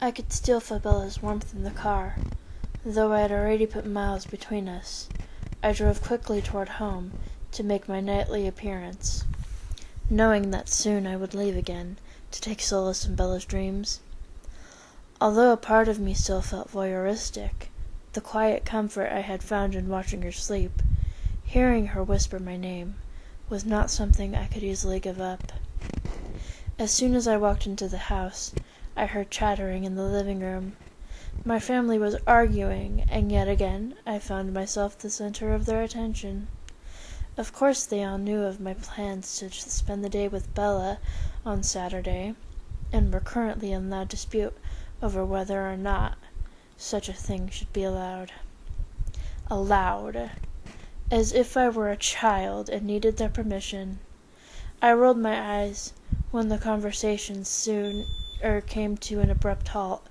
I could still feel Bella's warmth in the car, though I had already put miles between us. I drove quickly toward home to make my nightly appearance, knowing that soon I would leave again to take solace in Bella's dreams. Although a part of me still felt voyeuristic, the quiet comfort I had found in watching her sleep, hearing her whisper my name, was not something I could easily give up. As soon as I walked into the house, I heard chattering in the living room. My family was arguing, and yet again I found myself the center of their attention. Of course they all knew of my plans to spend the day with Bella on Saturday, and were currently in loud dispute over whether or not such a thing should be allowed. Allowed, as if I were a child and needed their permission. I rolled my eyes when the conversation soon came to an abrupt halt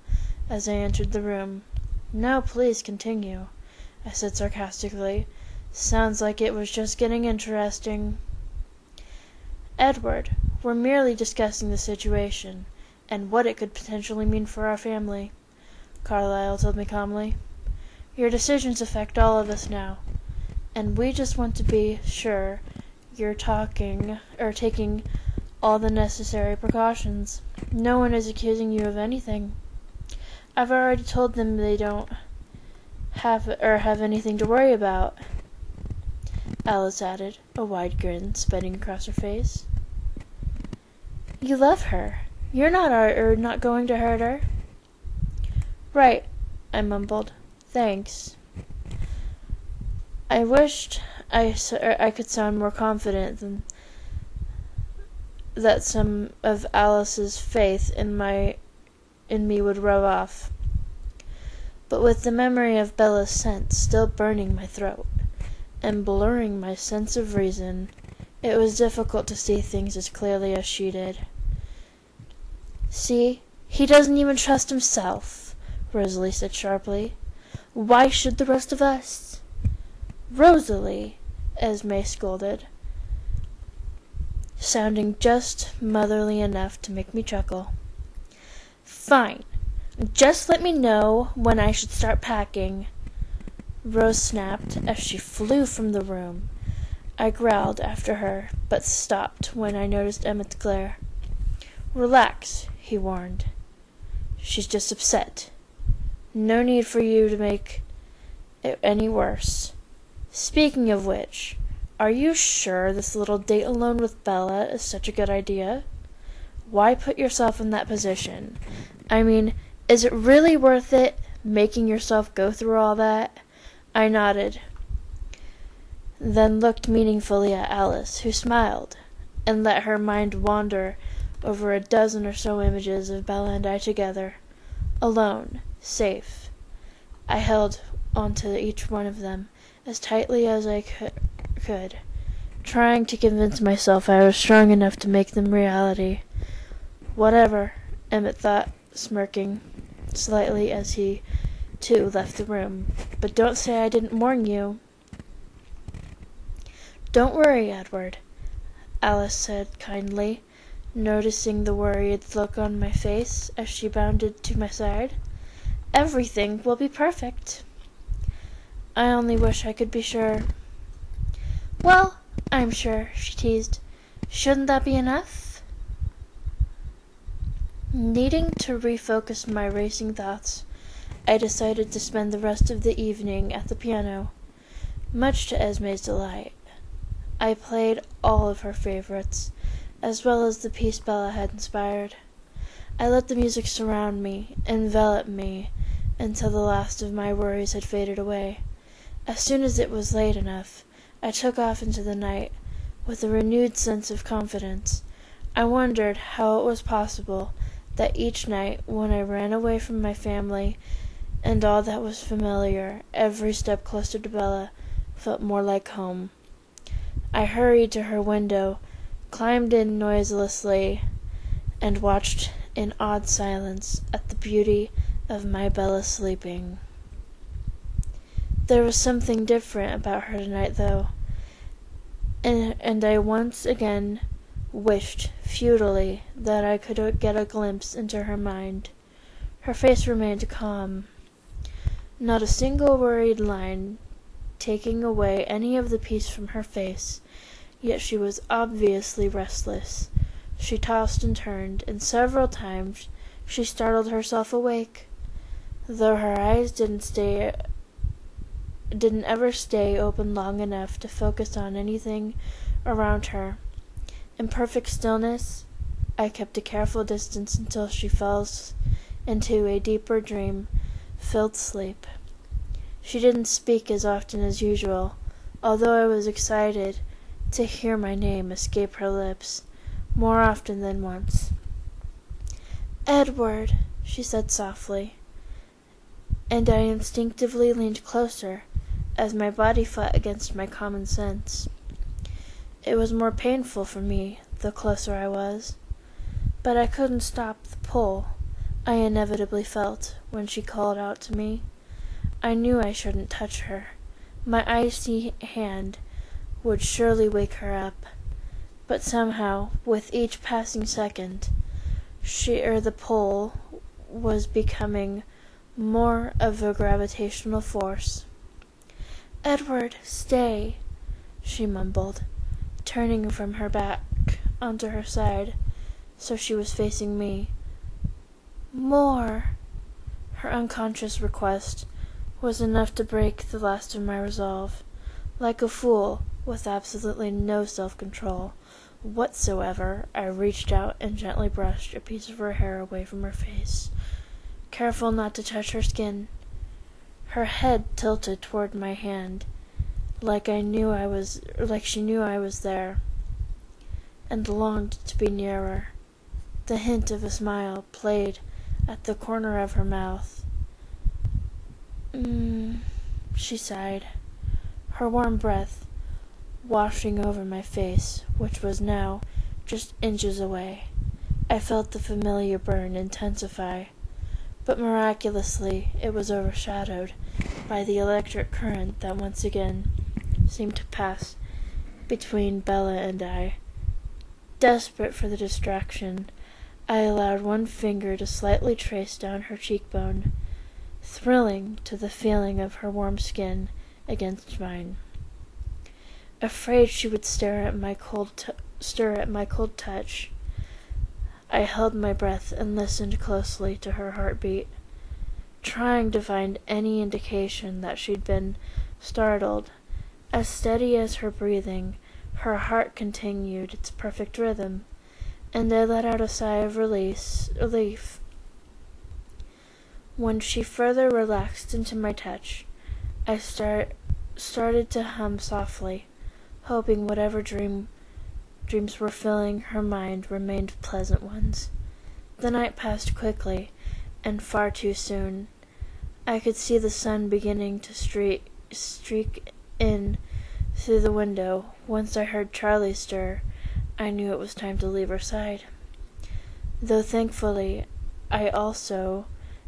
as I entered the room. "No, please continue," I said sarcastically. "Sounds like it was just getting interesting." "Edward, we're merely discussing the situation, and what it could potentially mean for our family," Carlyle told me calmly. "Your decisions affect all of us now, and we just want to be sure you're taking all the necessary precautions. No one is accusing you of anything. I've already told them they don't have anything to worry about," Alice added, a wide grin spreading across her face. "You love her. You're not going to hurt her." "Right," I mumbled. "Thanks." I wished I could sound more confident than that some of Alice's faith in me would rub off. But with the memory of Bella's scent still burning my throat, and blurring my sense of reason, it was difficult to see things as clearly as she did. "See, he doesn't even trust himself," Rosalie said sharply. "Why should the rest of us?" "Rosalie," Esme scolded, sounding just motherly enough to make me chuckle. "Fine. Just let me know when I should start packing," Rose snapped as she flew from the room. I growled after her, but stopped when I noticed Emmett's glare. "Relax," he warned. "She's just upset. No need for you to make it any worse. Speaking of which, are you sure this little date alone with Bella is such a good idea? Why put yourself in that position? I mean, is it really worth it, making yourself go through all that?" I nodded, then looked meaningfully at Alice, who smiled, and let her mind wander over a dozen or so images of Bella and I together, alone, safe. I held onto each one of them as tightly as I could, trying to convince myself I was strong enough to make them reality. "Whatever," Emmett thought, smirking slightly as he, too, left the room. "But don't say I didn't warn you." "Don't worry, Edward," Alice said kindly, noticing the worried look on my face as she bounded to my side. "Everything will be perfect." "I only wish I could be sure." "Well, I'm sure," she teased. "Shouldn't that be enough?" Needing to refocus my racing thoughts, I decided to spend the rest of the evening at the piano, much to Esme's delight. I played all of her favorites, as well as the piece Bella had inspired. I let the music surround me, envelop me, until the last of my worries had faded away. As soon as it was late enough, I took off into the night, with a renewed sense of confidence. I wondered how it was possible that each night, when I ran away from my family and all that was familiar, every step closer to Bella felt more like home. I hurried to her window, climbed in noiselessly, and watched in awed silence at the beauty of my Bella sleeping. There was something different about her tonight, though, and I once again wished futilely that I could get a glimpse into her mind. Her face remained calm, not a single worried line taking away any of the peace from her face, yet she was obviously restless. She tossed and turned, and several times she startled herself awake, though her eyes didn't ever stay open long enough to focus on anything around her. In perfect stillness, I kept a careful distance until she fell into a deeper dream-filled sleep. She didn't speak as often as usual, although I was excited to hear my name escape her lips more often than once. "Edward," she said softly, and I instinctively leaned closer as my body fought against my common sense. It was more painful for me the closer I was, but I couldn't stop the pull I inevitably felt when she called out to me. I knew I shouldn't touch her. My icy hand would surely wake her up, but somehow, with each passing second, the pull was becoming more of a gravitational force. "Edward, stay," she mumbled, turning from her back onto her side, so she was facing me. "More." Her unconscious request was enough to break the last of my resolve. Like a fool, with absolutely no self-control whatsoever, I reached out and gently brushed a piece of her hair away from her face, careful not to touch her skin. Her head tilted toward my hand, like she knew I was there, and longed to be nearer. The hint of a smile played at the corner of her mouth. She sighed, her warm breath washing over my face, which was now just inches away. I felt the familiar burn intensify, but miraculously it was overshadowed by the electric current that once again seemed to pass between Bella and I. Desperate for the distraction, I allowed one finger to slightly trace down her cheekbone, thrilling to the feeling of her warm skin against mine. Afraid she would stir at my cold touch, I held my breath and listened closely to her heartbeat, trying to find any indication that she'd been startled. As steady as her breathing, her heart continued its perfect rhythm, and I let out a sigh of relief. When she further relaxed into my touch, I started to hum softly, hoping whatever dreams were filling her mind remained pleasant ones. The night passed quickly, and far too soon. I could see the sun beginning to streak in through the window. Once I heard Charlie stir, I knew it was time to leave her side. Though thankfully, I also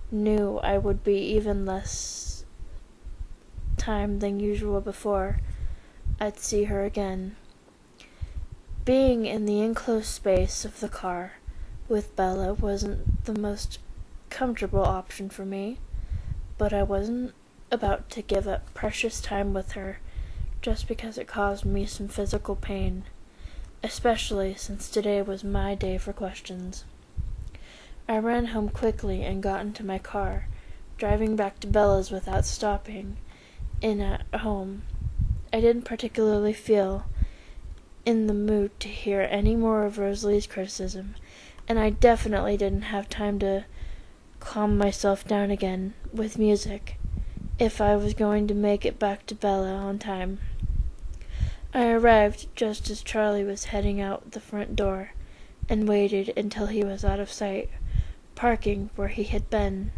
knew I would be even less time than usual before I'd see her again. Being in the enclosed space of the car with Bella wasn't the most comfortable option for me, but I wasn't about to give up precious time with her just because it caused me some physical pain, especially since today was my day for questions. I ran home quickly and got into my car, driving back to Bella's without stopping in at home. I didn't particularly feel in the mood to hear any more of Rosalie's criticism, and I definitely didn't have time to calm myself down again with music if I was going to make it back to Bella on time. I arrived just as Charlie was heading out the front door, and waited until he was out of sight, parking where he had been.